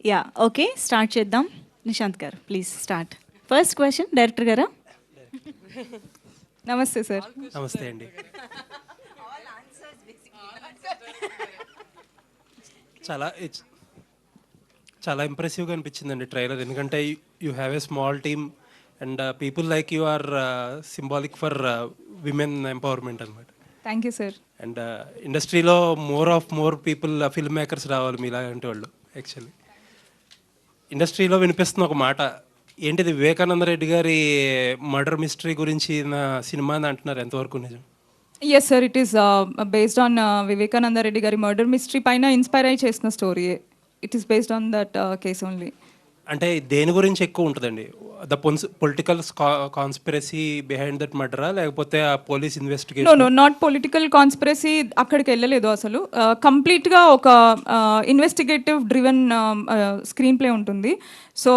Yeah okay, start చేద్దాం. నిశాంత్ గారు please start. First question director గారా? నమస్తే సార్. నమస్తే అండి. చాలా చాలా ఇంప్రెసివ్గా అనిపించిందండి ట్రైలర్, ఎందుకంటే you have a small team and people like you are symbolic for women empowerment అనమాట. Thank you sir. అండ్ ఇండస్ట్రీలో మోర్ పీపుల్ ఫిల్మ్ మేకర్స్ రావాలి మీలాంటి వాళ్ళు. యాక్చువల్లీ ఇండస్ట్రీలో వినిపిస్తున్న ఒక మాట ఏంటిది, వివేకానంద రెడ్డి గారి మర్డర్ మిస్టరీ గురించి నా సినిమా అని అంటున్నారు, ఎంతవరకు నిజం? Yes sir, it is based on Vivekananda Reddy గారి మర్డర్ మిస్టరీ పైన ఇన్స్పైర్ అయ్యి చేసిన story. It is based on that case only. అంటే దేని గురించి ఎక్కువ ఉంటుందండి? The political conspiracy behind that మర్డరా, లేకపోతే ఆ police investigation? No not political conspiracy, అక్కడికి వెళ్ళలేదు అసలు. కంప్లీట్గా ఒక ఇన్వెస్టిగేటివ్ డ్రివెన్ స్క్రీన్ ప్లే ఉంటుంది. So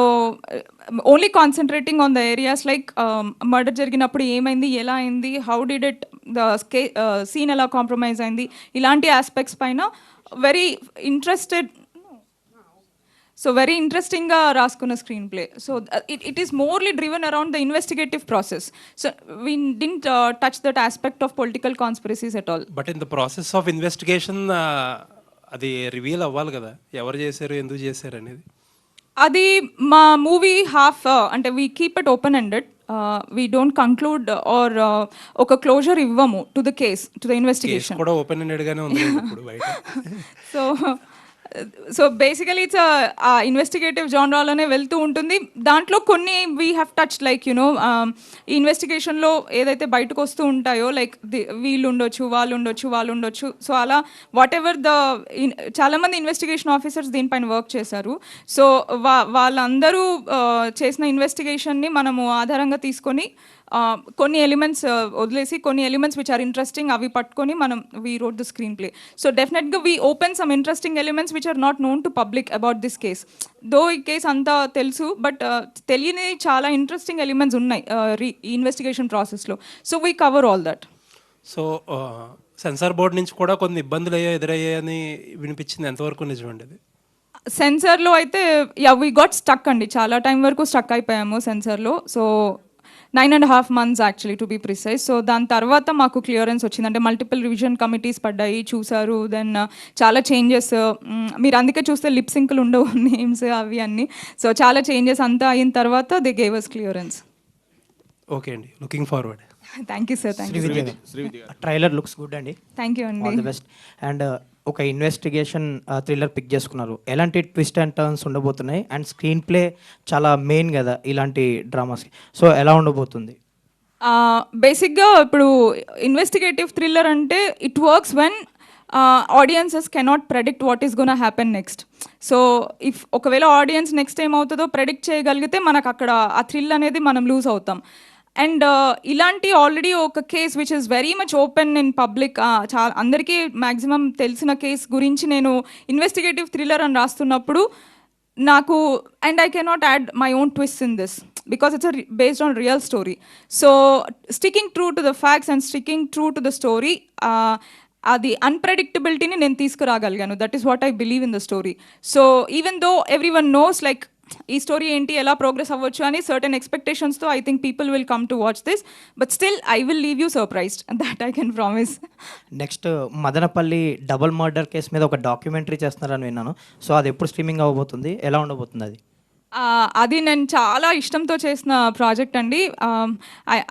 only concentrating on the areas like murder జరిగినప్పుడు ఏమైంది, ఎలా అయింది, how did it, the scene ఎలా కాంప్రమైజ్ అయింది, ఇలాంటి ఆస్పెక్ట్స్ పైన వెరీ ఇంట్రెస్టింగ్గా రాసుకున్న screenplay. So it is merely driven around the investigative process. So we didn't touch that aspect of political conspiracies at all. But in the process of investigation అది reveal అవ్వాలి కదా, ఎవరు చేశారు, ఎందుకు చేశారు అనేది. అది మా మూవీ హాఫ్, అంటే we keep it open ended. We don't conclude or ఒక క్లోజర్ ఇవ్వము to the case, to the investigation. కూడా ఓపెన్ ఎండెడ్గానే ఉంది ఇప్పుడు బయట. సో బేసికలీ ఇట్స్ ఇన్వెస్టిగేటివ్ జానరాలోనే వెళ్తూ ఉంటుంది. దాంట్లో కొన్ని we have touch like you know ఈ ఇన్వెస్టిగేషన్లో ఏదైతే బయటకు వస్తూ ఉంటాయో లైక్ వీళ్ళు ఉండొచ్చు, వాళ్ళు ఉండొచ్చు. సో అలా వాట్ ఎవర్ చాలామంది ఇన్వెస్టిగేషన్ ఆఫీసర్స్ దీనిపైన వర్క్ చేశారు. సో వాళ్ళందరూ చేసిన ఇన్వెస్టిగేషన్ని మనము ఆధారంగా తీసుకొని కొన్ని ఎలిమెంట్స్ వదిలేసి కొన్ని ఎలిమెంట్స్ విచ్ ఆర్ ఇంట్రెస్టింగ్ అవి పట్టుకొని మనం we wrote the screenplay. So డెఫినెట్గా we open some interesting elements which are not known to public about this case. Though ఈ కేస్ అంతా తెలుసు, బట్ తెలియని చాలా ఇంట్రెస్టింగ్ ఎలిమెంట్స్ ఉన్నాయి ఈ ఇన్వెస్టిగేషన్ ప్రాసెస్లో. So we cover all that. So censor board నుంచి కూడా కొన్ని ఇబ్బందులు ఎదురయ్యాయని వినిపించింది, ఎంతవరకు నిజమండి అది? సెన్సార్లో అయితే వీ గాట్ స్టక్ అండి, చాలా టైం వరకు స్టక్ అయిపోయాము సెన్సార్లో. So 9.5 months actually to be precise. So దాని తర్వాత మాకు క్లియరెన్స్ వచ్చింది, అంటే మల్టిపుల్ రివిజన్ కమిటీస్ పడ్డాయి, చూసారు. దెన్ చాలా చేంజెస్, మీరు అందుకే చూస్తే లిప్ సింక్లు ఉండవు నేమ్స్ అవి అన్నీ. సో చాలా చేంజెస్ అంతా అయిన తర్వాత they gave us clearance. Okay అండి, looking forward. Thank you sir. Thank you. Trailer looks good అండి. థ్యాంక్ యూ అండి. All the best. అండ్ ఒక ఇన్వెస్టిగేషన్ థ్రిల్లర్ పిక్ చేసుకున్నారు, ఎలాంటి ట్విస్ట్ అండ్ టర్న్స్ ఉండబోతున్నాయి? అండ్ స్క్రీన్ ప్లే చాలా మెయిన్ కదా ఇలాంటి డ్రామాస్కి, సో ఎలా ఉండబోతుంది? బేసిక్గా ఇప్పుడు ఇన్వెస్టిగేటివ్ థ్రిల్లర్ అంటే it works when audiences cannot predict what is gonna happen next. So if ఒకవేళ ఆడియన్స్ నెక్స్ట్ ఏమవుతుందో ప్రెడిక్ట్ చేయగలిగితే మనకు అక్కడ ఆ థ్రిల్ అనేది మనం లూజ్ అవుతాం. అండ్ ఇలాంటి ఆల్రెడీ ఒక case which is very much open in public, చాలా అందరికీ మ్యాక్సిమం తెలిసిన కేస్ గురించి నేను ఇన్వెస్టిగేటివ్ థ్రిల్లర్ అని రాస్తున్నప్పుడు నాకు, and I cannot add my own twist in this because it's based on real story. So sticking true to the facts and sticking true to the story, అది అన్ప్రెడిక్టబిలిటీని నేను తీసుకురాగలిగాను. That is what I believe in the story. So even though everyone knows like ఈ story ఏంటి, ఎలా progress అవ్వచ్చు అని certain ఎక్స్పెక్టేషన్స్తో I think people will come to watch this, but still I will leave you surprised, that I can promise. Next Madanapalle double murder case మీద ఒక documentary చేస్తున్నారని విన్నాను, సో అది ఎప్పుడు స్ట్రీమింగ్ అవ్వబోతుంది, ఎలా ఉండబోతుంది అది? అది నేను చాలా ఇష్టంతో చేసిన ప్రాజెక్ట్ అండి.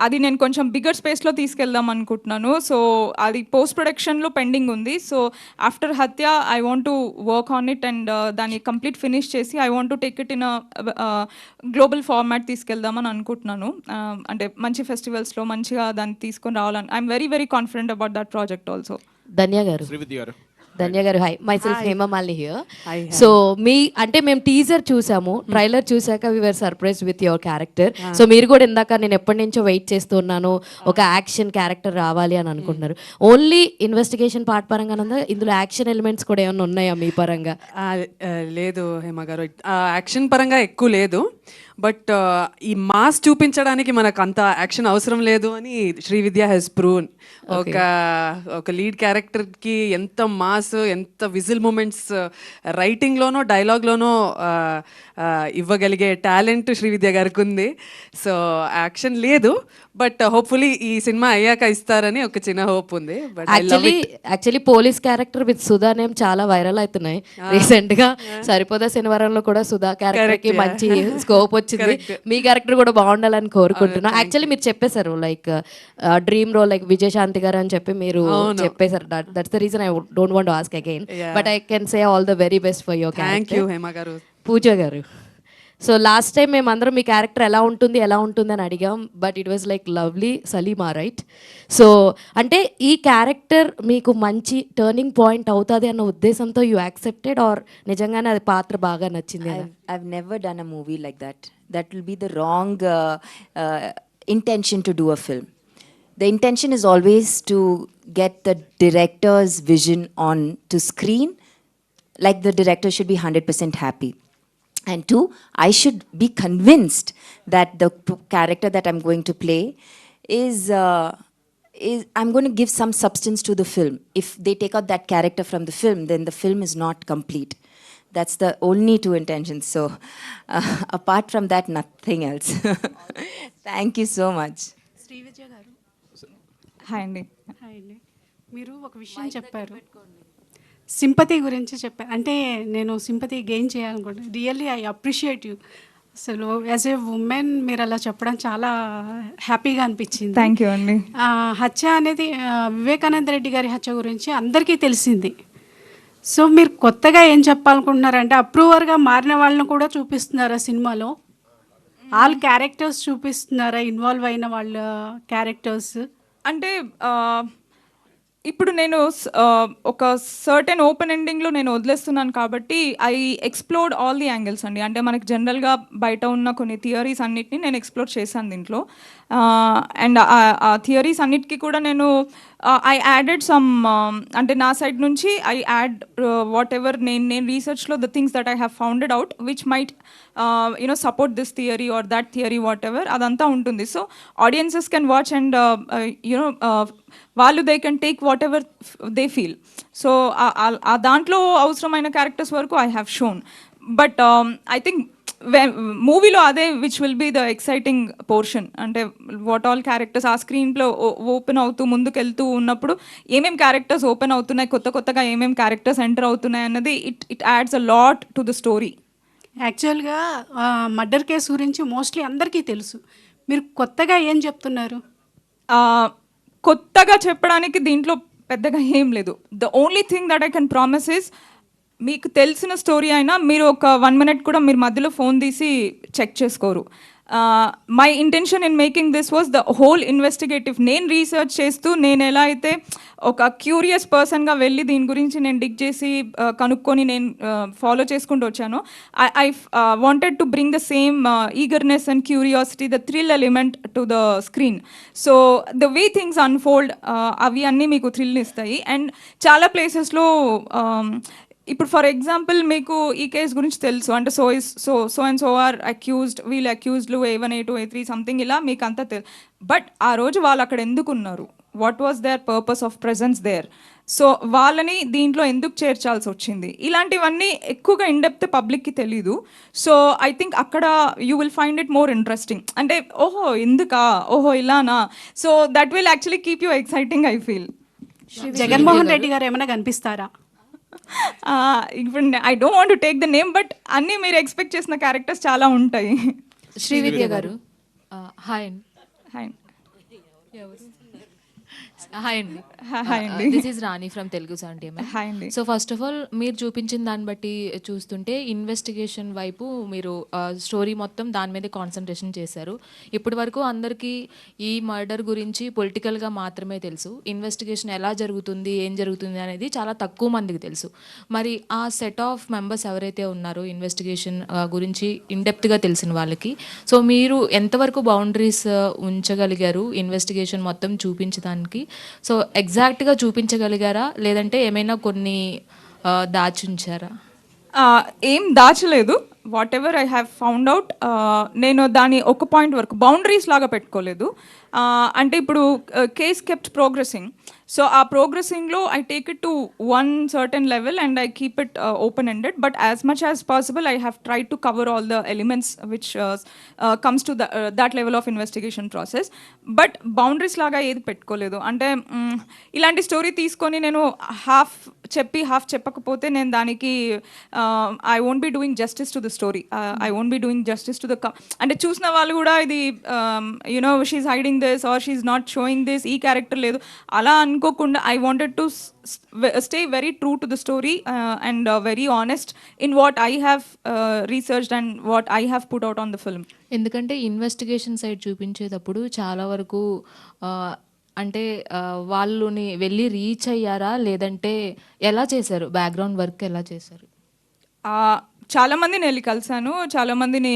అది నేను కొంచెం బిగ్గర్ స్పేస్లో తీసుకెళ్దాం అనుకుంటున్నాను. సో అది పోస్ట్ ప్రొడక్షన్లో పెండింగ్ ఉంది. So after Hathya I want to work on it and దాన్ని కంప్లీట్ ఫినిష్ చేసి I want to take it in global format తీసుకెళ్దామని అనుకుంటున్నాను. అంటే మంచి ఫెస్టివల్స్లో మంచిగా దాన్ని తీసుకొని రావాలని I'm very very confident about that project also. Dhanya garu hi, myself Hemamalini here. So అంటే మేము టీజర్ చూసాము, ట్రైలర్ చూసాక we were surprise with your character. So మీరు కూడా ఇందాక నేను ఎప్పటి నుంచో వెయిట్ చేస్తున్నాను ఒక యాక్షన్ క్యారెక్టర్ రావాలి అని అనుకుంటున్నారు. ఓన్లీ ఇన్వెస్టిగేషన్ పార్ట్ పరంగా ఇందులో యాక్షన్ ఎలిమెంట్స్ కూడా ఏమైనా ఉన్నాయా మీ పరంగా? లేదు హేమ గారు, యాక్షన్ పరంగా ఎక్కువ లేదు. బట్ ఈ మాస్ చూపించడానికి మనకు అంత యాక్షన్ అవసరం లేదు అని శ్రీవిద్య హెస్ ప్రూవ్న్. ఒక లీడ్ క్యారెక్టర్కి ఎంత మాస్, ఎంత విజిల్ మూమెంట్స్ రైటింగ్లోనో డైలాగ్లోనో ఇవ్వగలిగే టాలెంట్ శ్రీవిద్య గారికి ఉంది. సో యాక్షన్ లేదు, బట్ హోప్ఫుల్లీ ఈ సినిమా అయ్యాక ఇస్తారని ఒక చిన్న హోప్ ఉంది. But actually police character with Sudha name చాలా వైరల్ అవుతున్నాయి రీసెంట్ గా. సరిపోదా శనివారంలో కూడా సుధా క్యారెక్టర్ కి మంచి స్కోప్ వచ్చింది. మీ క్యారెక్టర్ కూడా బాగుండాలని కోరుకుంటున్నా. యాక్చువల్లీ మీరు చెప్పేశారు like dream role like Vijayashanti garu అని చెప్పి మీరు చెప్పేశారు. That's the reason I don't want to ask again, but I can say all the very best for your thank you character. Hema garu. Pooja గారు, సో లాస్ట్ టైం మేమందరం మీ క్యారెక్టర్ ఎలా ఉంటుంది అని అడిగాం, but it was like lovely Salima, right? So అంటే ఈ character మీకు మంచి టర్నింగ్ పాయింట్ అవుతుంది అన్న ఉద్దేశంతో యూ యాక్సెప్టెడ్, ఆర్ నిజంగానే అది పాత్ర బాగా నచ్చింది? I've never done a movie like that. That will be the wrong intention to do a film. The intention is always to get the director's vision on to screen, like the director should be 100% happy. And two, I should be convinced that the character that I'm going to play is I'm going to give some substance to the film. If they take out that character from the film, then the film is not complete. That's the only two intentions. So apart from that, nothing else. Thank you so much. Srividya garu, hi అండి. Hi అండి. మీరు ఒక విషయం చెప్పారు, sympathy గురించి చెప్పారు. అంటే నేను సింపతి గెయిన్ చేయాలనుకుంటున్నాను. Really I appreciate you. అసలు యాజ్ ఏ ఉమెన్ మీరు అలా చెప్పడం చాలా హ్యాపీగా అనిపించింది. థ్యాంక్ యూ అండి. హత్య అనేది వివేకానంద రెడ్డి గారి హత్య గురించి అందరికీ తెలిసింది. సో మీరు కొత్తగా ఏం చెప్పాలనుకుంటున్నారంటే అప్రూవర్గా మారిన వాళ్ళని కూడా చూపిస్తున్నారా సినిమాలో? ఆల్ క్యారెక్టర్స్ చూపిస్తున్నారా, ఇన్వాల్వ్ అయిన వాళ్ళ క్యారెక్టర్స్? అంటే ఇప్పుడు నేను ఒక సర్టెన్ ఓపెన్ ఎండింగ్లో నేను వదిలేస్తున్నాను కాబట్టి I explored all the angles అండి. అంటే మనకి జనరల్గా బయట ఉన్న కొన్ని థియరీస్ అన్నిటిని నేను ఎక్స్ప్లోర్ చేశాను దీంట్లో. అండ్ ఆ థియరీస్ అన్నిటికీ కూడా నేను ఐ యాడెడ్ సమ్, అంటే నా సైడ్ నుంచి ఐ యాడ్ వాట్ ఎవర్ నేను రీసెర్చ్లో the things that I have founded out which might you know support this theory or that theory whatever, అదంతా ఉంటుంది. So audiences can watch and you know వాళ్ళు they can take whatever they feel. So ఆ దాంట్లో అవసరమైన characters వరకు I have shown. But I think మూవీలో అదే which will be the exciting portion. అంటే వాట్ ఆల్ క్యారెక్టర్స్ ఆ స్క్రీన్లో ఓపెన్ అవుతూ ముందుకెళ్తూ ఉన్నప్పుడు ఏమేమి క్యారెక్టర్స్ ఓపెన్ అవుతున్నాయి, కొత్తగా ఏమేమి క్యారెక్టర్స్ ఎంటర్ అవుతున్నాయి అన్నది it adds a lot to the story. యాక్చువల్గా మర్డర్ కేసు గురించి మోస్ట్లీ అందరికీ తెలుసు. మీరు కొత్తగా ఏం చెప్తున్నారు? కొత్తగా చెప్పడానికి దీంట్లో పెద్దగా ఏం లేదు. The only thing that I can promise is, మీకు తెలిసిన స్టోరీ అయినా మీరు ఒక 1 minute కూడా మీరు మధ్యలో ఫోన్ తీసి చెక్ చేసుకోరు. My intention in making this was the whole investigative. నేను రీసెర్చ్ చేస్తూ నేను ఎలా అయితే ఒక క్యూరియస్ పర్సన్గా వెళ్ళి దీని గురించి నేను డిగ్ చేసి కనుక్కొని నేను ఫాలో చేసుకుంటూ వచ్చాను. I wanted to bring the same eagerness and curiosity, the thrill element to the screen. So the way things unfold అవి అన్నీ మీకు థ్రిల్ ఇస్తాయి. అండ్ చాలా ప్లేసెస్లో ఇప్పుడు ఫర్ ఎగ్జాంపుల్ మీకు ఈ కేసు గురించి తెలుసు, అంటే so and so or accused, వీళ్ళు అక్యూజ్డ్లు A1 A2 A3 సంథింగ్ ఇలా మీకు అంతా తెలుసు. బట్ ఆ రోజు వాళ్ళు అక్కడ ఎందుకు ఉన్నారు, what was their purpose of presence there, so వాళ్ళని దీంట్లో ఎందుకు చేర్చాల్సి వచ్చింది, ఇలాంటివన్నీ ఎక్కువగా ఇన్డెప్త్ పబ్లిక్కి తెలీదు. సో ఐ థింక్ అక్కడ you will find it more interesting. అంటే ఓహో ఎందుకా, ఓహో ఇలానా, so that will actually keep you exciting I feel. Jaganmohan Reddy garu ఏమైనా కనిపిస్తారా? ఇప్పుడు I don't want to take the name, but అన్నీ మీరు ఎక్స్పెక్ట్ చేసిన క్యారెక్టర్స్ చాలా ఉంటాయి. Srividya garu, hi hi hi అండి. హాయ్ అండి. This is Rani from Telugu సాన్ టీమ్. హాయ్ అండి. సో ఫస్ట్ ఆఫ్ ఆల్ మీరు చూపించిన దాన్ని బట్టి చూస్తుంటే ఇన్వెస్టిగేషన్ వైపు మీరు స్టోరీ మొత్తం దాని మీదే కాన్సన్ట్రేషన్ చేశారు. ఇప్పటి వరకు అందరికీ ఈ మర్డర్ గురించి పొలిటికల్గా మాత్రమే తెలుసు. ఇన్వెస్టిగేషన్ ఎలా జరుగుతుంది, ఏం జరుగుతుంది అనేది చాలా తక్కువ మందికి తెలుసు. మరి ఆ సెట్ ఆఫ్ మెంబర్స్ ఎవరైతే ఉన్నారో ఇన్వెస్టిగేషన్ గురించి ఇన్డెప్త్గా తెలిసిన వాళ్ళకి, సో మీరు ఎంతవరకు బౌండరీస్ ఉంచగలిగారు ఇన్వెస్టిగేషన్ మొత్తం చూపించడానికి? సో ఎగ్జాక్ట్గా చూపించగలిగారా, లేదంటే ఏమైనా కొన్ని దాచుంచారా? ఏం దాచలేదు. Whatever I have found out, నేను దాని ఒక పాయింట్ వరకు బౌండరీస్ లాగా పెట్టుకోలేదు. అంటే ఇప్పుడు కేస్ కెప్ట్ ప్రోగ్రెసింగ్, సో ఆ ప్రోగ్రెసింగ్లో I take it to one certain level and I keep it open ended, but as much as possible I have try to cover all the elements which comes to that level of investigation process. But boundaries లాగా ఏది పెట్టుకోలేదు. అంటే ఇలాంటి story తీసుకొని నేను half చెప్పి half చెప్పకపోతే నేను దానికి I won't be doing justice to the story, I won't be doing justice to the అంటే చూసిన వాళ్ళు కూడా ఇది you know she's hiding this or she's not showing this, ఈ క్యారెక్టర్ లేదు అలా అనుకోకుండా I wanted to stay very true to the story and very honest in what I have researched and what I have put out on the film. ఎందుకంటే investigation side చూపించేటప్పుడు చాలా వరకు అంటే వాళ్ళని వెళ్ళి రీచ్ అయ్యారా, లేదంటే ఎలా చేశారు, బ్యాక్గ్రౌండ్ వర్క్ ఎలా చేశారు? చాలామందిని వెళ్ళి కలిశాను, చాలామందిని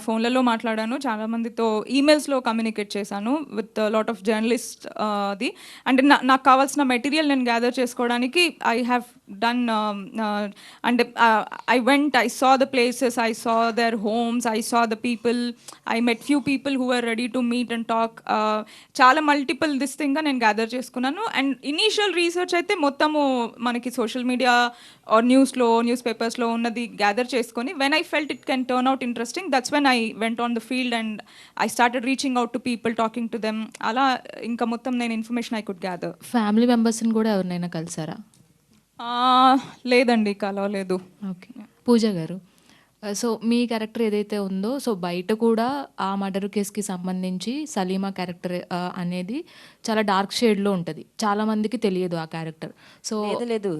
ఫోన్లలో మాట్లాడాను, చాలామందితో ఈమెయిల్స్లో కమ్యూనికేట్ చేశాను విత్ లాట్ ఆఫ్ జర్నలిస్ట్. అది అంటే నాకు కావాల్సిన మెటీరియల్ నేను గ్యాదర్ చేసుకోవడానికి ఐ హ్యావ్ డన్ అంటే I went, I saw the places, I saw their homes, I saw the people, I met few people who are ready to meet and talk. చాలా multiple this థింగ్గా నేను gather చేసుకున్నాను. And initial research అయితే మొత్తము మనకి social media are news పేపర్స్లో ఉన్నది gather చేసుకొని when I felt it can turn out interesting, that's when I went on the field and I started reaching out to people, talking to them. అలా ఇంకా మొత్తం నేను information I could gather. Family మెంబర్స్ని కూడా ఎవరినైనా కలిసారా? లేదండి, కలవలేదు. ఓకే. పూజ గారు, సో మీ క్యారెక్టర్ ఏదైతే ఉందో, సో బయట కూడా ఆ మర్డర్ కేసుకి సంబంధించి సలీమా క్యారెక్టర్ అనేది చాలా డార్క్ షేడ్లో ఉంటుంది, చాలామందికి తెలియదు ఆ క్యారెక్టర్. సో లేదు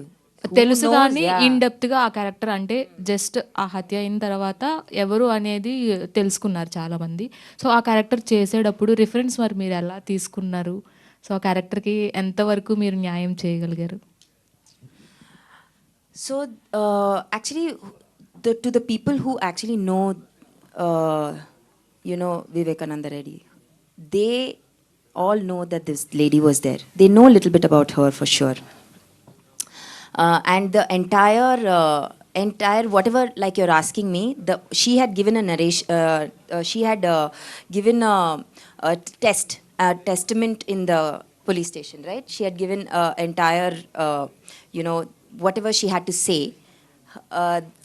తెలుసు కానీ ఇన్ డెప్త్గా ఆ క్యారెక్టర్ అంటే జస్ట్ ఆ హత్య అయిన తర్వాత ఎవరు అనేది తెలుసుకున్నారు చాలామంది. సో ఆ క్యారెక్టర్ చేసేటప్పుడు రిఫరెన్స్ మరి మీరు ఎలా తీసుకున్నారు? సో ఆ క్యారెక్టర్కి ఎంతవరకు మీరు న్యాయం చేయగలిగారు? So actually, to the people who actually know, Vivekananda Reddy, they all know that this lady was there. They know a little bit about her for sure. And the entire whatever, like you're asking me, she had given a narration. She had given a testament in the police station, right? She had given entire, whatever she had to say.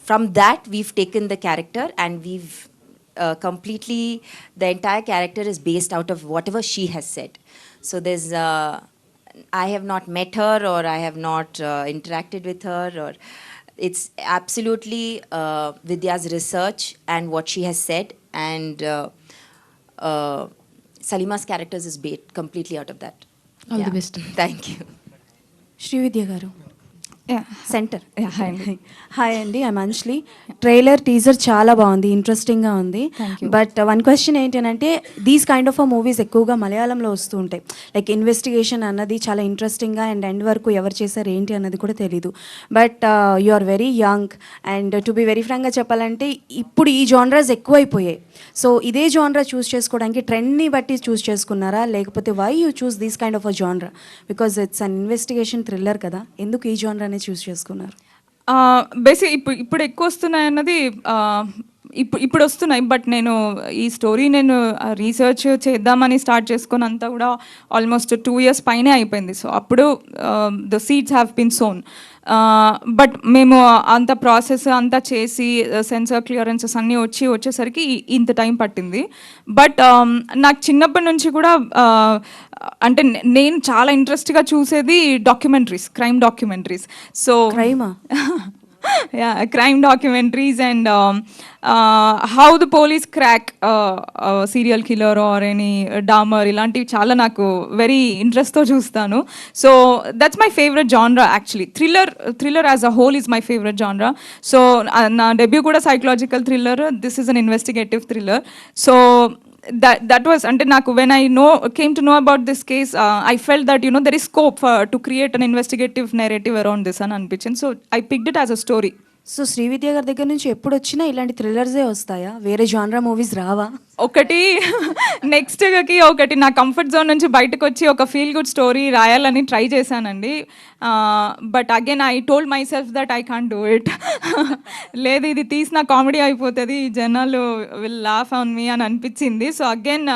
From that, we've taken the character and we've completely, the entire character is based out of whatever she has said. So there's I have not met her or I have not interacted with her, or it's absolutely Vidya's research and what she has said, and Salima's characters is based completely out of that. All the best. Thank you. Srividya గారు, Center. Hi అండి, I'm Anjali. Trailer teaser చాలా బాగుంది, ఇంట్రెస్టింగ్గా ఉంది. But one question ఏంటి అంటే, these kind of movies ఎక్కువగా మలయాళంలో వస్తూ ఉంటాయి. లైక్ ఇన్వెస్టిగేషన్ అన్నది చాలా ఇంట్రెస్టింగ్గా అండ్ ఎండ్ వరకు ఎవరు చేశారు ఏంటి అన్నది కూడా తెలీదు. But you are very young and to be very ఫ్రాంక్గా చెప్పాలంటే ఇప్పుడు ఈ జానరాస్ ఎక్కువైపోయాయి. సో ఇదే జానరా చూస్ చేసుకోవడానికి ట్రెండ్ని బట్టి చూస్ చేసుకున్నారా, లేకపోతే why you choose these kind of a genre? Because it's an investigation thriller కదా, ఎందుకు ఈ జానరా చూస్ చేసుకున్నారు? బేసిక్ ఇప్పుడు ఎక్కువ వస్తున్నాయి అన్నది ఇప్పుడు వస్తున్నాయి. బట్ నేను ఈ స్టోరీ నేను రీసెర్చ్ చేద్దామని స్టార్ట్ చేసుకుని అంతా కూడా ఆల్మోస్ట్ 2 years పైనే అయిపోయింది. సో అప్పుడు the seeds have been sown. But మేము అంత ప్రాసెస్ అంతా చేసి సెన్సార్ క్లియరెన్సెస్ అన్నీ వచ్చేసరికి ఇంత టైం పట్టింది. బట్ నాకు చిన్నప్పటి నుంచి కూడా అంటే నేను చాలా ఇంట్రెస్ట్గా చూసేది డాక్యుమెంటరీస్, క్రైమ్ డాక్యుమెంటరీస్. సో క్రైమా? yeah, crime documentaries and how the police crack serial killer or any Dahmer ఇలాంటివి చాలా నాకు వెరీ ఇంట్రెస్ట్తో చూస్తాను. So that's my favourite genre actually. Thriller as a whole is my favourite genre. So నా debut కూడా psychological thriller, this is an investigative thriller. So that was అంటే నాకు when I came to know about this case, I felt that there is scope to create an investigative narrative around this అని అనిపించింది. So I picked it as a story. So Srividya గారి దగ్గర నుంచి ఎప్పుడు వచ్చినా ఇలాంటి థ్రిల్లర్సే వస్తాయా? వేరే జానరా మూవీస్ రావా? ఒకటి నెక్స్ట్కి ఒకటి నా కంఫర్ట్ జోన్ నుంచి బయటకు వచ్చి ఒక ఫీల్ గుడ్ స్టోరీ రాయాలని ట్రై చేశానండి. But again I told my self that I can't do it. లేదు, ఇది తీసిన కామెడీ అయిపోతుంది, జనాలు విల్ లాఫ్ ఆన్ మీ అని అనిపించింది. So again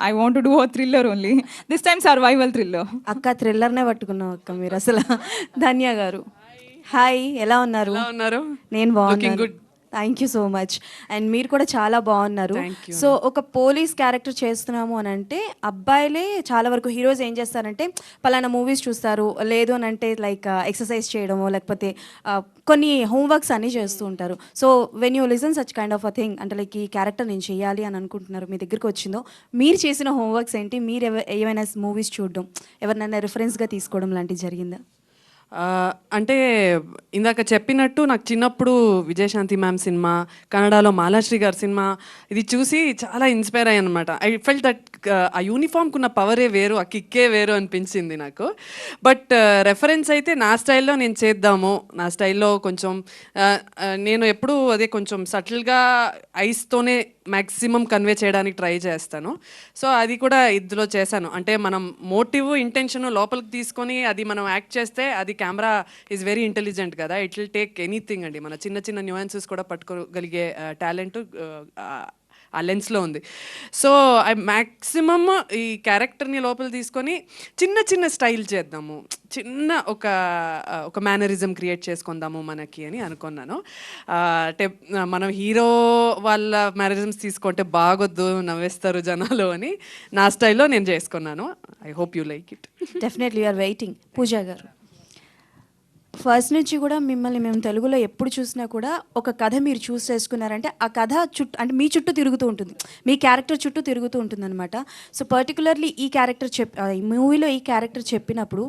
I want to do a thriller only, this time survival thriller. అక్క థ్రిల్లర్నే పట్టుకున్నాం అక్క మీరు అసలు. ధన్య గారు హాయ్, ఎలా ఉన్నారు? నేను బాగున్నాను, thank you so much. And మీరు కూడా చాలా బాగున్నారు. సో ఒక పోలీస్ క్యారెక్టర్ చేస్తున్నాము అని అంటే అబ్బాయిలే చాలా వరకు హీరోస్ ఏం చేస్తారంటే పలానా మూవీస్ చూస్తారు, లేదు అని అంటే లైక్ ఎక్సర్సైజ్ చేయడము, లేకపోతే కొన్ని హోంవర్క్స్ అన్నీ చేస్తూ ఉంటారు. So when you listen such kind of a thing అంటే లైక్ ఈ క్యారెక్టర్ నేను చేయాలి అని అనుకుంటున్నారు, మీ దగ్గరికి వచ్చిందో మీరు చేసిన హోంవర్క్స్ ఏంటి? మీరు ఏమైనా మూవీస్ చూడడం, ఎవరినైనా రిఫరెన్స్గా తీసుకోవడం లాంటివి జరిగిందా? అంటే ఇందాక చెప్పినట్టు నాకు చిన్నప్పుడు విజయశాంతి మ్యామ్ సినిమా, కన్నడలో మాలాశ్రీ గారి సినిమా ఇది చూసి చాలా ఇన్స్పైర్ అయ్యాను అనమాట. ఐ ఫెల్ట్ దట్ ఆ యూనిఫామ్కున్న పవరే వేరు, ఆ కిక్కే వేరు అనిపించింది నాకు. బట్ రెఫరెన్స్ అయితే నా స్టైల్లో నేను చేద్దాము, నా స్టైల్లో కొంచెం నేను ఎప్పుడూ అదే కొంచెం సటిల్గా ఐస్తోనే మ్యాక్సిమం కన్వే చేయడానికి ట్రై చేస్తాను. సో అది కూడా ఇందులో చేశాను. అంటే మనం మోటివ్ ఇంటెన్షన్ లోపలికి తీసుకొని అది మనం యాక్ట్ చేస్తే అది కెమెరా ఈజ్ వెరీ ఇంటెలిజెంట్ కదా, ఇట్ విల్ టేక్ ఎనీథింగ్ అండి. మన చిన్న చిన్న న్యూయాన్సెస్ కూడా పట్టుకోగలిగే టాలెంట్ ఆ లెన్స్లో ఉంది. సో ఐ మ్యాక్సిమమ్ ఈ క్యారెక్టర్ని లోపల తీసుకొని చిన్న చిన్న స్టైల్ చేద్దాము, చిన్న ఒక మేనరిజం క్రియేట్ చేసుకుందాము మనకి అని అనుకున్నాను. అంటే మనం హీరో వాళ్ళ మేనరిజమ్స్ తీసుకుంటే బాగొద్దు, నవ్వేస్తారు జనాలు అని నా స్టైల్లో నేను చేసుకున్నాను. I hope you like it. Definitely you're waiting. Pooja garu, first నుంచి కూడా మిమ్మల్ని మేము తెలుగులో ఎప్పుడు చూసినా కూడా ఒక కథ మీరు చూస్ చేసుకున్నారంటే ఆ కథ చుట్టూ అంటే మీ చుట్టూ తిరుగుతూ ఉంటుంది, మీ క్యారెక్టర్ చుట్టూ తిరుగుతూ ఉంటుంది అనమాట. సో పర్టికులర్లీ ఈ క్యారెక్టర్ ఈ మూవీలో ఈ క్యారెక్టర్ చెప్పినప్పుడు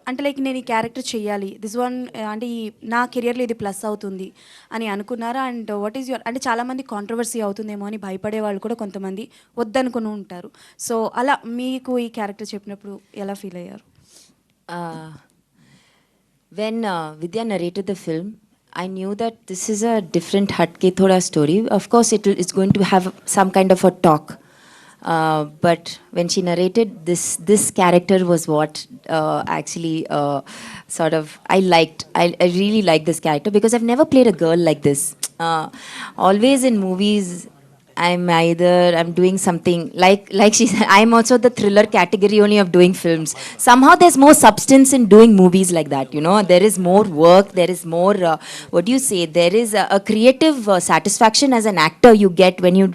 అంటే లైక్ నేను ఈ క్యారెక్టర్ చెయ్యాలి, దిస్ వన్ అంటే ఈ నా కెరియర్లో ఇది ప్లస్ అవుతుంది అని అనుకున్నారా? అండ్ వాట్ ఈస్ యువర్ అంటే చాలామంది కాంట్రవర్సీ అవుతుందేమో అని భయపడే వాళ్ళు కూడా కొంతమంది వద్దనుకుని ఉంటారు. సో అలా మీకు ఈ క్యారెక్టర్ చెప్పినప్పుడు ఎలా ఫీల్ అయ్యారు? When Vidya narrated the film, I knew that this is a different Hatke Thoda story. Of course, it's going to have some kind of a talk. But when she narrated, this character was what actually sort of I liked. I really liked this character because I've never played a girl like this. Always in movies, I'm doing something like she said, I'm also the thriller category only of doing films. Somehow there's more substance in doing movies like that, you know. There is more work, there is more what do you say, there is a creative satisfaction as an actor you get when you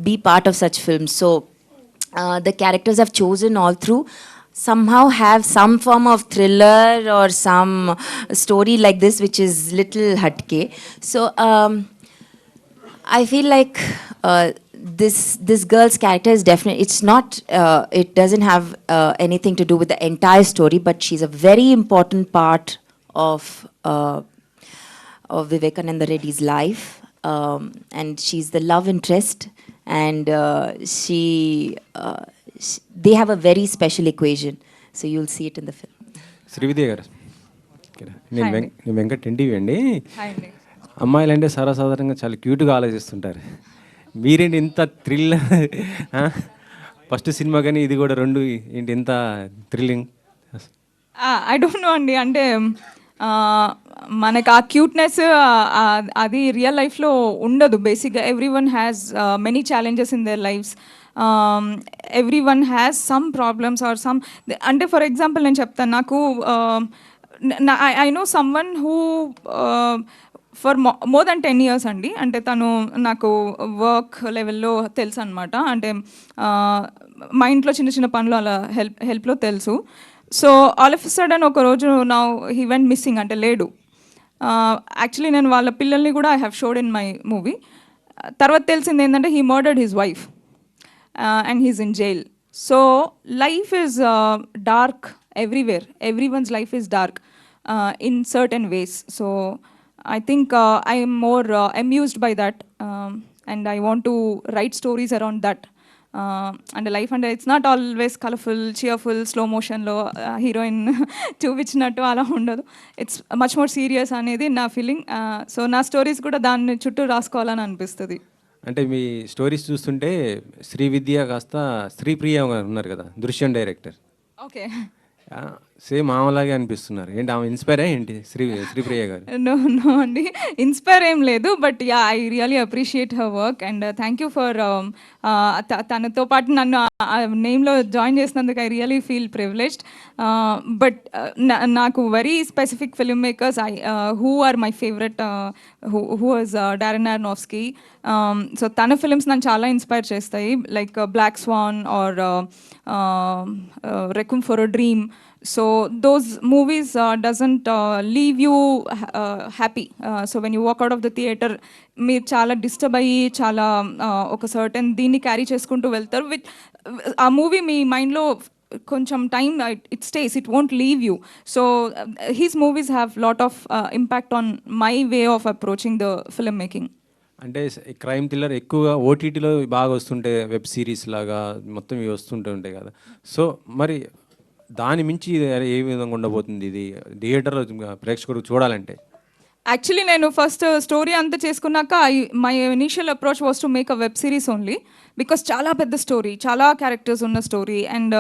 be part of such films. So the characters I've chosen all through somehow have some form of thriller or some story like this which is little hatke. So I feel like this girl's character is definitely, it's not, it doesn't have anything to do with the entire story, but she's a very important part of Vivekananda Reddy's life, and she's the love interest, and they have a very special equation, so you'll see it in the film. Srividya గారు, నేను Venkat NTV అండి. అమ్మాయిలు అంటే సర్వసాధారణంగా చాలా క్యూట్గా ఆలోచిస్తుంటారు, మీరేంటి ఇంత థ్రిల్? ఫస్ట్ సినిమా కానీ ఇది కూడా రెండు ఏంటి ఇంత థ్రిల్లింగ్? ఐ డోంట్ నో అండి, అంటే మనకు ఆ క్యూట్నెస్ అది రియల్ లైఫ్లో ఉండదు. బేసిక్గా everyone has many challenges in their lives, everyone has some problems or some. అంటే ఫర్ ఎగ్జాంపుల్ నేను చెప్తాను, నాకు I know someone who for more than 10 years అండి. అంటే తను నాకు వర్క్ లెవెల్లో తెలుసు అనమాట. అంటే మా ఇంట్లో చిన్న చిన్న పనులు అలా హెల్ప్లో తెలుసు. సో ఆల్ ఆఫ్ సడన్ ఒక రోజు నా హీ వెంట్ మిస్సింగ్, అంటే లేడు. యాక్చువల్లీ నేను వాళ్ళ పిల్లల్ని కూడా I have showed in my movie. తర్వాత తెలిసింది ఏంటంటే he murdered his wife and he's in jail. So life is dark everywhere, every one's life is dark in certain ways. So I think I am more amused by that, and I want to write stories around that. అంటే life అంటే it's not always colourful cheerful slow మోషన్లో heroine చూపించినట్టు అలా ఉండదు. It's much more serious అనేది నా feeling. So నా stories కూడా దాన్ని చుట్టూ రాసుకోవాలని అనిపిస్తుంది. అంటే మీ స్టోరీస్ చూస్తుంటే శ్రీవిద్య కాస్త శ్రీప్రియ గారు ఉన్నారు కదా, దృశ్యం డైరెక్టర్, ఓకే. సేమ్ ఆమెలాగే అనిపిస్తున్నారు. ఏంటి ఆమె ఇన్స్పైర్ ఏంటి శ్రీప్రియ గారు? నో అండి, ఇన్స్పైర్ ఏం లేదు. But yeah, I really appreciate her work and thank you for తనతో పాటు నన్ను నేమ్లో జాయిన్ చేసినందుకు I really feel privileged. But నాకు very specific filmmakers who are my favourite, who was Darren Aronofsky. So తన films నన్ను చాలా inspire చేస్తాయి, like Black Swan or Requiem for a Dream. So those movies doesn't leave you happy. So when you walk out of the theater, మీరు చాలా disturb అయ్యి చాలా ఒక certain దీన్ని క్యారీ చేసుకుంటూ వెళ్తారు. విత్ ఆ మూవీ మీ మైండ్లో కొంచెం time it stays, it won't leave you. So he's movies have lot of impact on my way of approaching the film making. అంటే క్రైమ్ థ్రిల్లర్ ఎక్కువగా ఓటీటీలో బాగా వస్తుంటాయి, వెబ్ సిరీస్ లాగా మొత్తం ఇవి వస్తుంటూ ఉంటాయి కదా. సో మరి దాని మించి ఏ విధంగా ఉండబోతుంది ఇది థియేటర్ ప్రేక్షకుడు చూడాలంటే? యాక్చువల్లీ నేను ఫస్ట్ స్టోరీ అంతా చేసుకున్నాక my initial approach was to make a web series only, because చాలా పెద్ద స్టోరీ, చాలా క్యారెక్టర్స్ ఉన్న స్టోరీ అండ్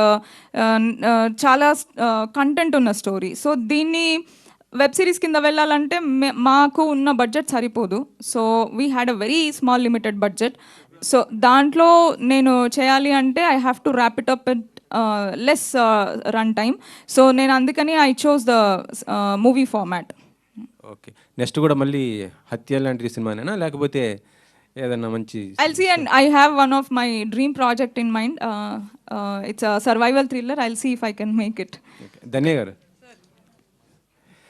చాలా కంటెంట్ ఉన్న స్టోరీ. సో దీన్ని వెబ్ సిరీస్ కింద వెళ్ళాలంటే మాకు ఉన్న బడ్జెట్ సరిపోదు. So we had a very small limited budget. So దాంట్లో నేను చేయాలి అంటే I have to wrap it up less run time. So నేను అందుకని I chose the movie format. Okay, next కూడా మళ్ళీ హత్య లాంటి సినిమానేనా లేకపోతే ఏదన్నా మంచి? I'll see, and I have one of my dream project in mind. It's a survival thriller. I'll see if I can make it. ధన్య గారు,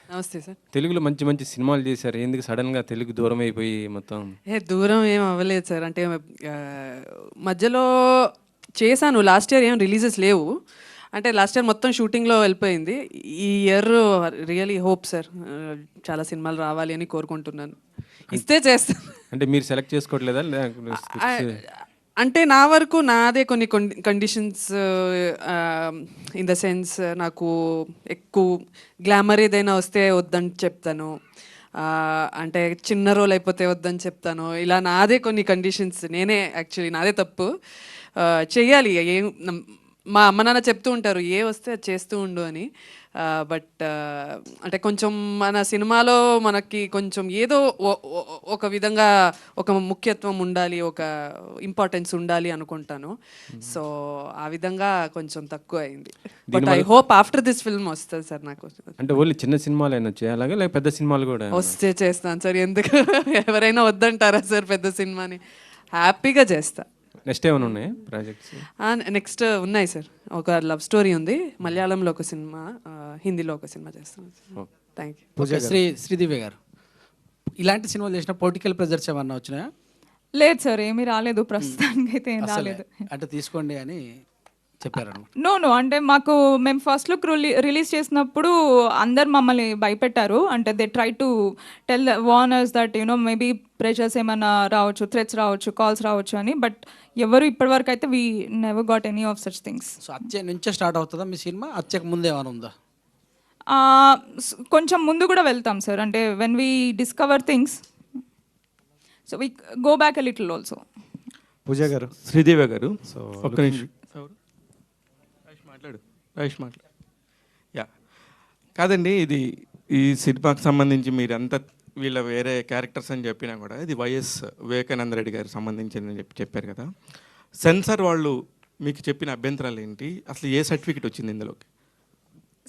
నమస్తే సార్. తెలుగులో మంచి మంచి సినిమాలు చేశారు, ఎందుకు సడన్గా తెలుగు దూరం అయిపోయి మొత్తం? దూరం ఏం అవ్వలేదు సార్. అంటే మధ్యలో చేశాను, లాస్ట్ ఇయర్ ఏం రిలీజెస్ లేవు. అంటే లాస్ట్ ఇయర్ మొత్తం షూటింగ్లో వెళ్ళిపోయింది. ఈ ఇయర్ రియలీ హోప్ సార్, చాలా సినిమాలు రావాలి అని కోరుకుంటున్నాను. ఇస్తే చేస్తాను. అంటే మీరు సెలెక్ట్ చేసుకోవట్లేదా? అంటే నా వరకు నాదే కొన్ని కండిషన్స్, ఇన్ ద సెన్స్ నాకు ఎక్కువ గ్లామర్ ఏదైనా వస్తే వద్దని చెప్తాను, అంటే చిన్న రోల్ అయిపోతే వద్దని చెప్తాను. ఇలా నాదే కొన్ని కండిషన్స్, నేనే యాక్చువల్లీ నాదే తప్పు. చెయ్యాలి, మా అమ్మ నాన్న చెప్తూ ఉంటారు ఏ వస్తే అది చేస్తూ ఉండు అని. బట్ అంటే కొంచెం మన సినిమాలో మనకి కొంచెం ఏదో ఒక విధంగా ఒక ముఖ్యత్వం ఉండాలి, ఒక ఇంపార్టెన్స్ ఉండాలి అనుకుంటాను. సో ఆ విధంగా కొంచెం తక్కువ అయింది. But I hope after this film వస్తుంది సార్ నాకు. అంటే ఓన్లీ చిన్న సినిమాలు అయినా చేయాలి లేక పెద్ద సినిమాలు కూడా వస్తే చేస్తాను సార్. ఎందుకు ఎవరైనా వద్దంటారా సార్? పెద్ద సినిమాని హ్యాపీగా చేస్తా. నెక్స్ట్ ఏమైనా ఉన్నాయి ప్రాజెక్ట్స్? నెక్స్ట్ ఉన్నాయి సార్. ఒక లవ్ స్టోరీ ఉంది, మలయాళంలో ఒక సినిమా, హిందీలో ఒక సినిమా చేస్తున్నాను. Thank you. శ్రీదివ్య గారు, ఇలాంటి సినిమాలు చేసిన పొలిటికల్ ప్రెజర్స్ ఏమన్నా వచ్చినాయా? లేదు సార్, ఏమీ రాలేదు ప్రస్తుతానికి అయితే, ఏం రాలేదు. అంటే తీసుకోండి అని చెప్పారు? నో, అంటే మాకు మేము ఫస్ట్ లుక్ రిలీజ్ చేసినప్పుడు అందరు మమ్మల్ని భయపెట్టారు. అంటే they try to tell warners that you know maybe pressures ఏమైనా రావచ్చు, థ్రెట్స్ రావచ్చు, కాల్స్ రావచ్చు అని. బట్ ఎవరు ఇప్పటివరకు అయితే we never got any of such things. So హత్య నుంచే స్టార్ట్ అవుతుందా మీ సినిమా? హత్యకు ముందు ఏమైనా ఉందా? కొంచెం ముందు కూడా వెళ్తాం సార్. అంటే when we discover things, so we go back a little also. Pooja garu, Sridevi గారు, ఒక్క నిమిషం మాట్లాడు. యా, కాదండి, ఇది ఈ సినిమాకి సంబంధించి మీరంతా వీళ్ళ వేరే క్యారెక్టర్స్ అని చెప్పినా కూడా ఇది వైఎస్ వివేకానంద రెడ్డి గారికి సంబంధించింది అని చెప్పారు కదా. సెన్సార్ వాళ్ళు మీకు చెప్పిన అభ్యంతరాలు ఏంటి? అసలు ఏ సర్టిఫికేట్ వచ్చింది ఇందులోకి?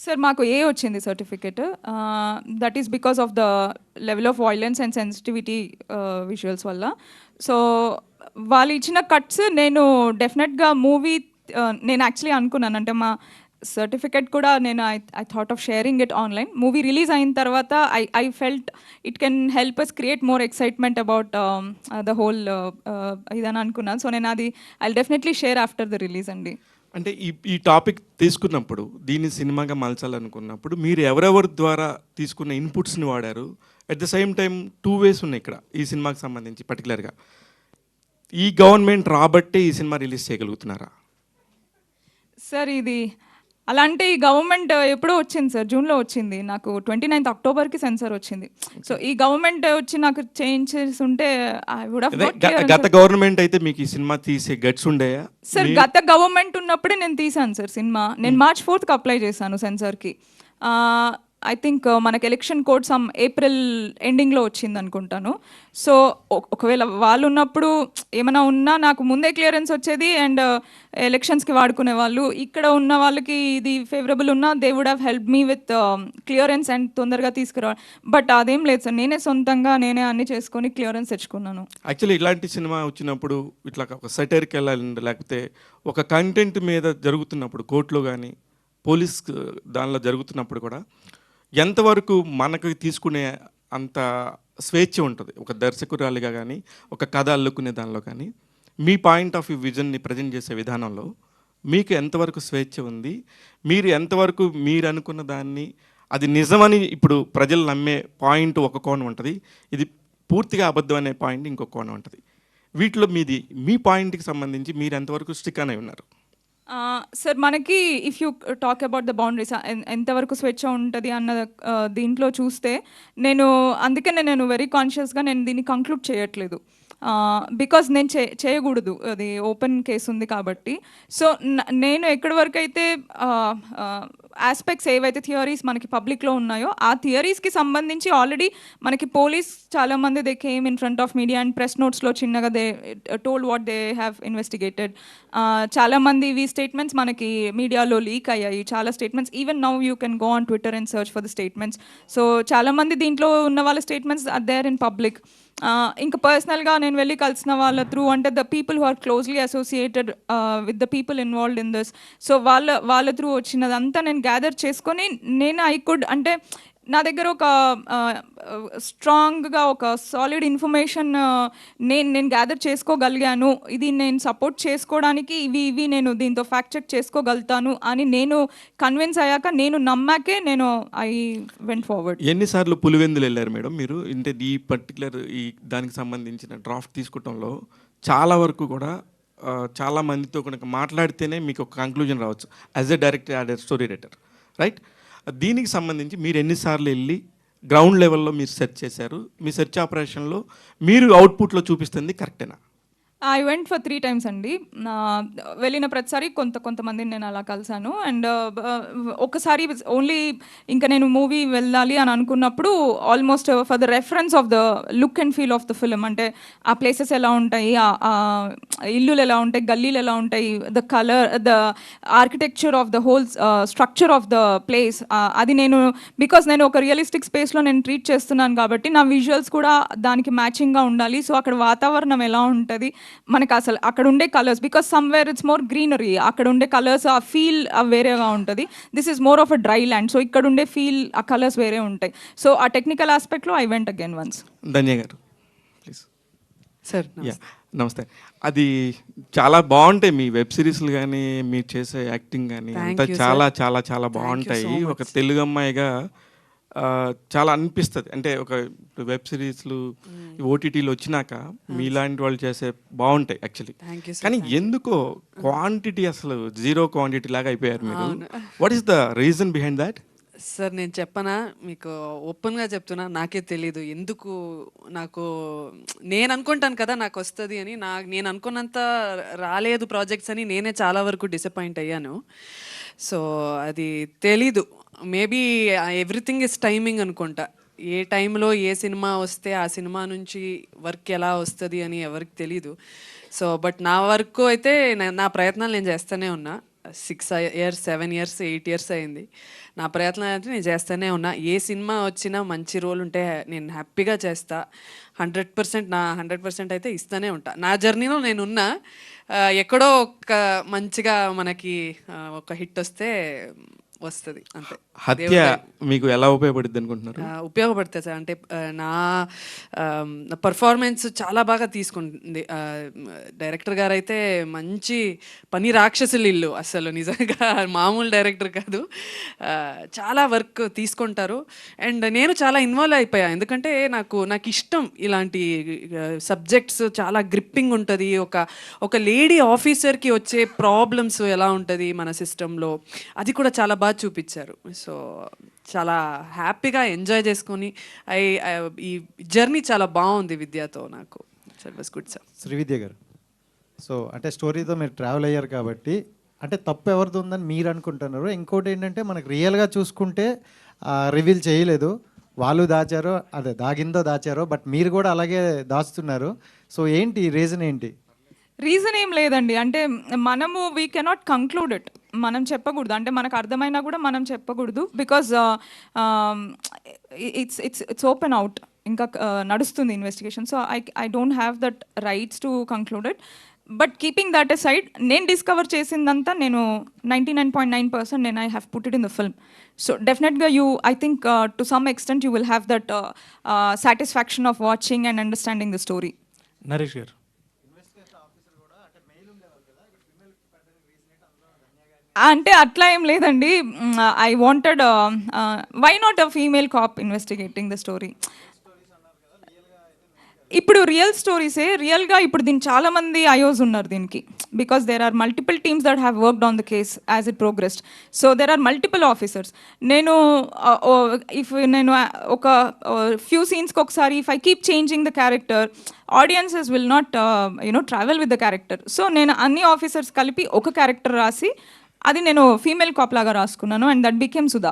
సార్ మాకు ఏ వచ్చింది certificate. That is because of the level of violence and sensitivity visuals వల్ల. సో వాళ్ళు ఇచ్చిన కట్స్ నేను డెఫినెట్గా మూవీ నేను యాక్చువల్లీ అనుకున్నాను, అంటే మా సర్టిఫికెట్ కూడా నేను I thought of sharing it online. Movie release అయిన తర్వాత I felt it can help us create more excitement about the whole ఇదని అనుకున్నాను. సో నేను అది I definitely share after the release అండి. అంటే ఈ టాపిక్ తీసుకున్నప్పుడు, దీన్ని సినిమాగా మలచాలనుకున్నప్పుడు మీరు ఎవరెవరి ద్వారా తీసుకున్న ఇన్పుట్స్ని వాడారు? At the same time 2 ways ఉన్నాయి ఇక్కడ ఈ సినిమాకి సంబంధించి పర్టికులర్గా. ఈ గవర్నమెంట్ రాబట్టే ఈ సినిమా రిలీజ్ చేయగలుగుతున్నారా? సార్ ఇది అలా అంటే ఈ గవర్నమెంట్ ఎప్పుడో వచ్చింది సార్, జూన్లో వచ్చింది. నాకు 29th అక్టోబర్కి సెన్సార్ వచ్చింది. సో ఈ గవర్నమెంట్ వచ్చి నాకు చేంజ్ చేసి ఉంటే ఐ వుడ్ హావ్ గత గవర్నమెంట్ అయితే మీకు ఈ సినిమా తీసే గట్స్ ఉండేయా? సార్ గత గవర్నమెంట్ ఉన్నప్పుడే నేను తీసాను సార్ సినిమా. నేను March 4th అప్లై చేశాను సెన్సార్కి. ఐ థింక్ మనకి ఎలక్షన్ కోడ్ సమ్ ఏప్రిల్ ఎండింగ్లో వచ్చింది అనుకుంటాను. సో ఒకవేళ వాళ్ళు ఉన్నప్పుడు ఏమైనా ఉన్నా నాకు ముందే క్లియరెన్స్ వచ్చేది అండ్ ఎలక్షన్స్కి వాడుకునే వాళ్ళు. ఇక్కడ ఉన్న వాళ్ళకి ఇది ఫేవరబుల్ ఉన్నా they would have help me with clearance and తొందరగా తీసుకురావాలి. బట్ అదేం లేదు సార్, నేనే సొంతంగా నేనే అన్ని చేసుకొని క్లియరెన్స్ తెచ్చుకున్నాను. యాక్చువల్లీ ఇలాంటి సినిమా వచ్చినప్పుడు ఇట్లా ఒక సెటైర్కి వెళ్ళాలండి, లేకపోతే ఒక కంటెంట్ మీద జరుగుతున్నప్పుడు కోర్టులో కానీ పోలీస్ దానిలో జరుగుతున్నప్పుడు కూడా ఎంతవరకు మనకు తీసుకునే అంత స్వేచ్ఛ ఉంటుంది ఒక దర్శకురాలిగా కానీ ఒక కథ అల్లుకునే దానిలో కానీ? మీ పాయింట్ ఆఫ్ వ్యూ విజన్ని ప్రజెంట్ చేసే విధానంలో మీకు ఎంతవరకు స్వేచ్ఛ ఉంది? మీరు ఎంతవరకు మీరు అనుకున్న దాన్ని అది నిజమని ఇప్పుడు ప్రజలు నమ్మే పాయింట్ ఒక కోణం ఉంటుంది, ఇది పూర్తిగా అబద్ధం అనే పాయింట్ ఇంకొక కోణం ఉంటుంది. వీటిలో మీది మీ పాయింట్కి సంబంధించి మీరు ఎంతవరకు స్టిక్ అని ఉన్నారు? సార్ మనకి if you talk about the boundaries ఎంతవరకు స్వేచ్ఛ ఉంటుంది అన్న దీంట్లో చూస్తే అందుకనే నేను వెరీ కాన్షియస్గా నేను దీన్ని కంక్లూడ్ చేయట్లేదు. బికాజ్ నేను చేయకూడదు, అది ఓపెన్ కేసు ఉంది కాబట్టి. సో నేను ఎక్కడి వరకు అయితే ఆస్పెక్ట్స్ ఏవైతే థియరీస్ మనకి పబ్లిక్లో ఉన్నాయో ఆ థియరీస్కి సంబంధించి ఆల్రెడీ మనకి పోలీస్ చాలామంది they came in front of media and press నోట్స్లో చిన్నగా they told what they have investigated. చాలామంది ఇవి స్టేట్మెంట్స్ మనకి మీడియాలో లీక్ అయ్యాయి, చాలా statements. Even now you can go on Twitter and search for the statements. So చాలామంది దీంట్లో ఉన్న వాళ్ళ statements are there in public. ఇంకా పర్సనల్గా నేను వెళ్ళి కలిసిన వాళ్ళ త్రూ అంటే the people who are closely associated with the people involved in this. So వాళ్ళ త్రూ వచ్చినదంతా నేను గ్యాదర్ చేసుకొని నేను ఐ కుడ్ అంటే నా దగ్గర ఒక స్ట్రాంగ్గా ఒక సాలిడ్ ఇన్ఫర్మేషన్ నేను గ్యాదర్ చేసుకోగలిగాను. ఇది నేను సపోర్ట్ చేసుకోవడానికి ఇవి నేను దీంతో ఫ్యాక్ట్ చెక్ చేసుకోగలుగుతాను అని నేను కన్విన్స్ అయ్యాక, నేను నమ్మాకే నేను ఐ వెంట్ ఫార్వర్డ్. ఎన్నిసార్లు పులివెందులు వెళ్ళారు మేడం మీరు? అంటే ఈ పర్టికులర్ ఈ దానికి సంబంధించిన డ్రాఫ్ట్ తీసుకోవటంలో చాలా వరకు కూడా చాలా మందితో కనుక మాట్లాడితేనే మీకు ఒక కంక్లూజన్ రావచ్చు as a director, as a story writer, right? దీనికి సంబంధించి మీరు ఎన్నిసార్లు వెళ్ళి గ్రౌండ్ లెవెల్లో మీరు సెర్చ్ చేశారు? మీ సెర్చ్ ఆపరేషన్లో మీరు అవుట్పుట్లో చూపిస్తుంది కరెక్టేనా? ఐ వెంట్ ఫర్ 3 times అండి. వెళ్ళిన ప్రతిసారి కొంతమందిని నేను అలా కలిసాను. అండ్ ఒకసారి ఓన్లీ ఇంకా నేను మూవీ వెళ్ళాలి అని అనుకున్నప్పుడు almost for the reference of the look and feel of the film, అంటే ఆ ప్లేసెస్ ఎలా ఉంటాయి, ఆ ఇల్లులు ఎలా ఉంటాయి, గల్లీలు ఎలా ఉంటాయి, the colour, the architecture of the whole structure of the place, అది నేను బికాస్ నేను ఒక రియలిస్టిక్ స్పేస్లో నేను ట్రీట్ చేస్తున్నాను కాబట్టి నా విజువల్స్ కూడా దానికి మ్యాచింగ్గా ఉండాలి. సో అక్కడ వాతావరణం ఎలా ఉంటుంది, మనకు అసలు అక్కడ ఉండే colours, because somewhere it's more greenery, అక్కడ ఉండే కలర్స్ ఆ ఫీల్ వేరేగా ఉంటుంది. This is more of a dry land, so ఇక్కడ ఉండే ఫీల్ ఆ కలర్స్ వేరే ఉంటాయి. సో ఆ టెక్నికల్ ఆస్పెక్ట్లో I went again once. Dhanya garu please. Sir నమస్తే. అది చాలా బాగుంటాయి మీ వెబ్ సిరీస్లు కానీ మీరు చేసే యాక్టింగ్ కానీ అంతా చాలా చాలా చాలా బాగుంటాయి. ఒక తెలుగు అమ్మాయిగా చాలా అనిపిస్తుంది. అంటే ఒక వెబ్ సిరీస్లు ఓటీటీలు వచ్చినాక మీలాంటి వాళ్ళు చేసే బాగుంటాయి యాక్చువల్లీ. కానీ ఎందుకో క్వాంటిటీ అసలు జీరో క్వాంటిటీ లాగా అయిపోయారు మీరు. What is the reason behind that? Sir నేను చెప్పనా, మీకు ఓపెన్గా చెప్తున్నా, నాకే తెలీదు ఎందుకు. నేను అనుకుంటాను కదా నాకు వస్తుంది అని, నేను అనుకున్నంత రాలేదు ప్రాజెక్ట్స్ అని నేనే చాలా వరకు డిసప్పాయింట్ అయ్యాను. సో అది తెలీదు, మేబీ ఎవ్రీథింగ్ ఇస్ టైమింగ్ అనుకుంటా. ఏ టైంలో ఏ సినిమా వస్తే ఆ సినిమా నుంచి వర్క్ ఎలా వస్తుంది అని ఎవరికి తెలీదు. సో బట్ నా వర్క్ అయితే నా ప్రయత్నాలు నేను చేస్తూనే ఉన్నా. 6 years 7 years 8 years అయింది. నా ప్రయత్నం అయితే నేను చేస్తూనే ఉన్నా. ఏ సినిమా వచ్చినా మంచి రోల్ ఉంటే నేను హ్యాపీగా చేస్తా. 100% నా 100% అయితే ఇస్తూనే ఉంటా. నా జర్నీలో నేనున్నా. ఎక్కడో ఒక మంచిగా మనకి ఒక హిట్ వస్తే వస్తుంది అంతే. హత్య మీకు ఎలా ఉపయోగపడుద్ది అనుకుంటున్నారు? ఉపయోగపడుతుంది సార్. అంటే నా పర్ఫార్మెన్స్ చాలా బాగా తీసుకుంటుంది. డైరెక్టర్ గారు అయితే మంచి పని రాక్షసులు ఇల్లు, అసలు నిజంగా మామూలు డైరెక్టర్ కాదు. చాలా వర్క్ తీసుకుంటారు. అండ్ నేను చాలా ఇన్వాల్వ్ అయిపోయా, ఎందుకంటే నాకు ఇష్టం ఇలాంటి సబ్జెక్ట్స్. చాలా గ్రిప్పింగ్ ఉంటుంది. ఒక లేడీ ఆఫీసర్కి వచ్చే ప్రాబ్లమ్స్ ఎలా ఉంటుంది మన సిస్టంలో, అది కూడా చాలా బాగా చూపించారు. సో చాలా హ్యాపీగా ఎంజాయ్ చేసుకొని ఈ జర్నీ చాలా బాగుంది విద్యతో నాకు. Was good sir. శ్రీవిద్య గారు, సో అంటే స్టోరీతో మీరు ట్రావెల్ అయ్యారు కాబట్టి అంటే తప్పు ఎవరిది ఉందని మీరు అనుకుంటున్నారు. ఇంకోటి ఏంటంటే మనకు రియల్గా చూసుకుంటే రివీల్ చేయలేదు, వాళ్ళు దాచారో అదే దాగిందో దాచారో, బట్ మీరు కూడా అలాగే దాస్తున్నారు. సో ఏంటి రీజన్ ఏంటి? రీజన్ ఏం లేదండి, అంటే మనము వీ కెనాట్ కంక్లూడ్ ఇట్, మనం చెప్పకూడదు, అంటే మనకు అర్థమైనా కూడా మనం చెప్పకూడదు. బికాజ్ ఇట్స్ ఓపెన్ అవుట్, ఇంకా నడుస్తుంది investigation. So I don't have that rights to conclude it. But keeping that aside, నేను డిస్కవర్ చేసిందంతా నేను 99.9% నేను I have put it in the film. So డెఫినెట్గా I think to some extent you will have that satisfaction of watching and understanding the story. Naresh garu, అంటే అట్లా ఏం లేదండి. I wanted why not a female cop investigating the story. ఇప్పుడు real స్టోరీసే రియల్గా, ఇప్పుడు దీనికి చాలామంది ఐఓస్ ఉన్నారు దీనికి, because there are multiple teams that have worked on the case as it progressed. So there are multiple officers. నేను ఒక ఫ్యూ సీన్స్కి ఒకసారి if I keep changing the character, audiences will not travel with the character. So నేను అన్ని officers కలిపి ఒక character రాసి అది నేను ఫీమేల్ కాప్ లాగా రాసుకున్నాను, and that became Sudha.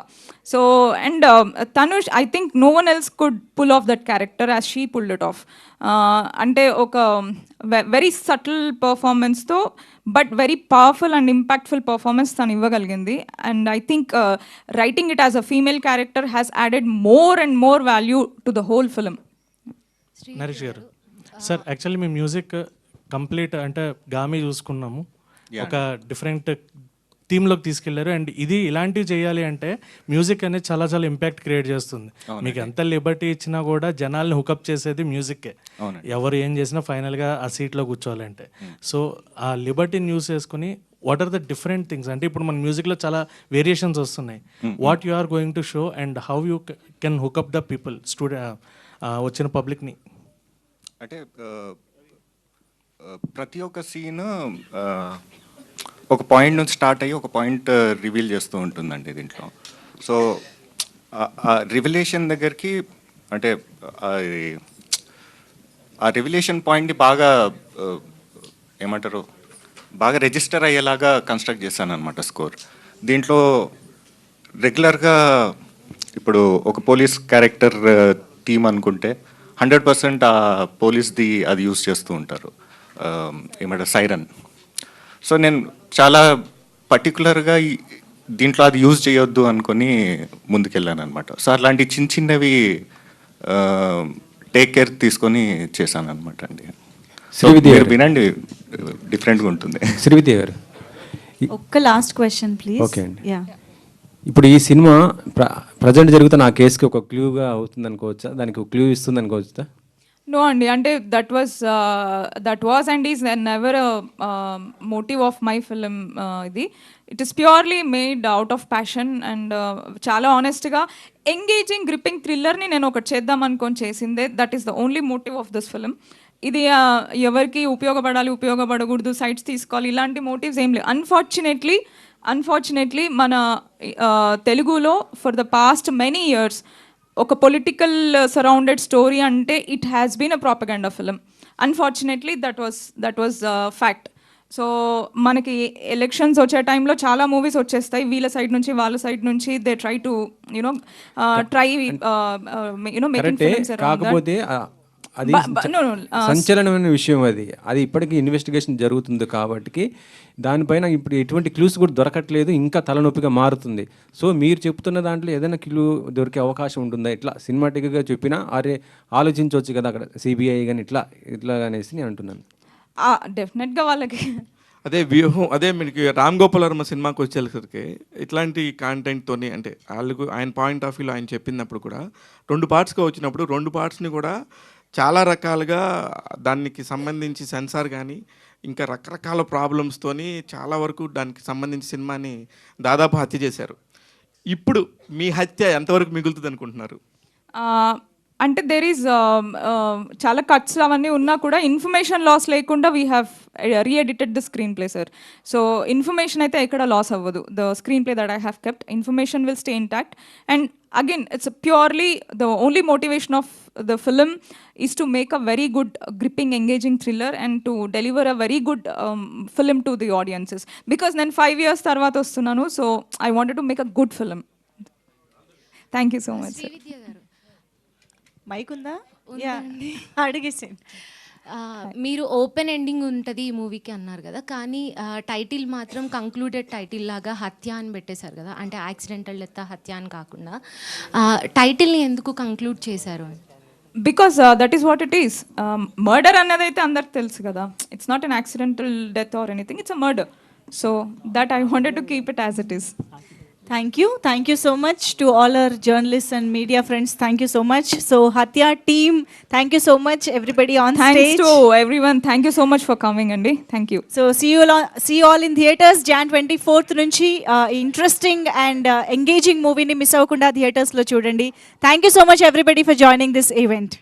So and Tanush, I think no one else could pull off that character as she pulled it off. అంటే ఒక వెరీ సటిల్ పర్ఫార్మెన్స్తో but very powerful and impactful performance తను ఇవ్వగలిగింది. And I think writing it as a female character has added more and more value to the whole film. Naresh garu, sir actually మీ music complete అంటే గామి చూసుకున్నాము, ఒక different థీమ్లోకి తీసుకెళ్లారు. And ఇది ఇలాంటివి చేయాలి అంటే మ్యూజిక్ అనేది చాలా చాలా ఇంపాక్ట్ క్రియేట్ చేస్తుంది. మీకు ఎంత లిబర్టీ ఇచ్చినా కూడా జనాల్ని హుకప్ చేసేది మ్యూజిక్కే. ఎవరు ఏం చేసినా ఫైనల్గా ఆ సీట్లో కూర్చోవాలంటే. సో ఆ లిబర్టీని యూస్ చేసుకుని what are the different things, అంటే ఇప్పుడు మన మ్యూజిక్లో చాలా వేరియేషన్స్ వస్తున్నాయి. What you are going to show and how you can hook up the people, వచ్చిన పబ్లిక్ని? అంటే ప్రతి ఒక్క సీన్ ఒక పాయింట్ నుంచి స్టార్ట్ అయ్యి ఒక పాయింట్ రివీల్ చేస్తూ ఉంటుందండి దీంట్లో. సో ఆ రివిలేషన్ దగ్గరికి అంటే ఆ రివిలేషన్ పాయింట్ని బాగా ఏమంటారు, బాగా రిజిస్టర్ అయ్యేలాగా కన్స్ట్రక్ట్ చేశాను అనమాట స్కోర్. దీంట్లో రెగ్యులర్గా ఇప్పుడు ఒక పోలీస్ క్యారెక్టర్ థీమ్ అనుకుంటే 100% ఆ పోలీస్ది అది యూస్ చేస్తూ ఉంటారు, ఏమంటారు సైరన్. సో నేను చాలా పర్టికులర్గా దీంట్లో అది యూజ్ చేయొద్దు అనుకొని ముందుకెళ్ళాను అనమాట. సో అలాంటి చిన్న చిన్నవి టేక్ కేర్ తీసుకొని చేశాను అనమాట అండి. మీరు వినండి, డిఫరెంట్గా ఉంటుంది. శ్రీవిద్య గారు, ఒక్క లాస్ట్ క్వశ్చన్ ప్లీజ్. ఓకే అండి. ఇప్పుడు ఈ సినిమా ప్రజెంట్ జరుగుతున్న ఆ కేసుకి ఒక క్లూగా అవుతుంది అనుకోవచ్చా, దానికి ఒక క్లూ ఇస్తుంది అనుకోవచ్చా? నో అండి, అంటే that was and is never motive of my film. ఇది it is purely made out of passion and చాలా ఆనెస్ట్గా ఎంగేజింగ్ గ్రిప్పింగ్ థ్రిల్లర్ని నేను ఒకటి చేద్దాం అనుకొని చేసిందే. That is the only motive of this film. ఇది ఎవరికి ఉపయోగపడాలి, ఉపయోగపడకూడదు, సైట్స్ తీసుకోవాలి, ఇలాంటి మోటివ్స్ ఏం లేవు. అన్ఫార్చునేట్లీ మన తెలుగులో for the past many years ఒక పొలిటికల్ సరౌండెడ్ స్టోరీ అంటే it has been a propaganda film. Unfortunately that was fact. So మనకి ఎలక్షన్స్ వచ్చే టైంలో చాలా మూవీస్ వచ్చేస్తాయి, వీళ్ళ సైడ్ నుంచి వాళ్ళ సైడ్ నుంచి. They try to making films around that. కాకపోతే అది సంచలనమైన విషయం. అది ఇప్పటికీ ఇన్వెస్టిగేషన్ జరుగుతుంది కాబట్టి దానిపైన ఇప్పుడు ఎటువంటి క్లూస్ కూడా దొరకట్లేదు, ఇంకా తలనొప్పిగా మారుతుంది. సో మీరు చెప్తున్న దాంట్లో ఏదైనా క్లూ దొరికే అవకాశం ఉంటుందా? ఇట్లా సినిమాటిక్గా చెప్పినా అరే ఆలోచించవచ్చు కదా అక్కడ సిబిఐ కానీ ఇట్లా అనేసి నేను అంటున్నాను. డెఫినెట్గా వాళ్ళకి అదే వ్యూహం, అదే మీకు రామ్ గోపాల్ వర్మ సినిమాకి వచ్చేసరికి ఇట్లాంటి కాంటెంట్తోని అంటే ఆయన పాయింట్ ఆఫ్ వ్యూలో ఆయన చెప్పినప్పుడు కూడా 2 పార్ట్స్గా వచ్చినప్పుడు 2 పార్ట్స్ని కూడా చాలా రకాలుగా దానికి సంబంధించి సెన్సార్ కానీ ఇంకా రకరకాల ప్రాబ్లమ్స్తోని చాలా వరకు దానికి సంబంధించి సినిమాని దాదాపు హత్య చేశారు. ఇప్పుడు మీ హత్య ఎంతవరకు మిగులుతుంది అనుకుంటున్నారు? అంటే దెర్ ఈజ్ చాలా కట్స్ అవన్నీ ఉన్నా కూడా ఇన్ఫర్మేషన్ లాస్ లేకుండా we have reedited the screenplay sir. So information అయితే ఎక్కడ లాస్ అవ్వదు. The screenplay that I have kept, information will stay intact. And again, it's purely the only motivation of the film is to make a very good, gripping, engaging thriller and to deliver a very good film to the audiences. Because then 5 years tarvata vastunanu, so I wanted to make a good film. Thank you so much. Mic ఉందా? Yeah, అడిగేసేయండి. మీరు open ending ఉంటుంది ఈ మూవీకి అన్నారు కదా, కానీ title మాత్రం కంక్లూడెడ్ టైటిల్ లాగా హత్య అని పెట్టేశారు కదా, అంటే యాక్సిడెంటల్ డెత్ హత్య అని కాకుండా టైటిల్ని ఎందుకు కంక్లూడ్ చేశారు? Because that is what it is. Murder అన్నది అయితే అందరికి తెలుసు కదా, it's not an accidental death or anything, it's a murder. So that I wanted to keep it as it is. Thank you so much to all our journalists and media friends. Thank you so much. So Hatya team, thank you so much everybody on Thanks stage. to everyone. Thank you so much for coming andi. Thank you. So see you all in theaters Jan 24th nunchi interesting and engaging movie ni miss avakunda theaters lo chudandi. Thank you so much everybody for joining this event.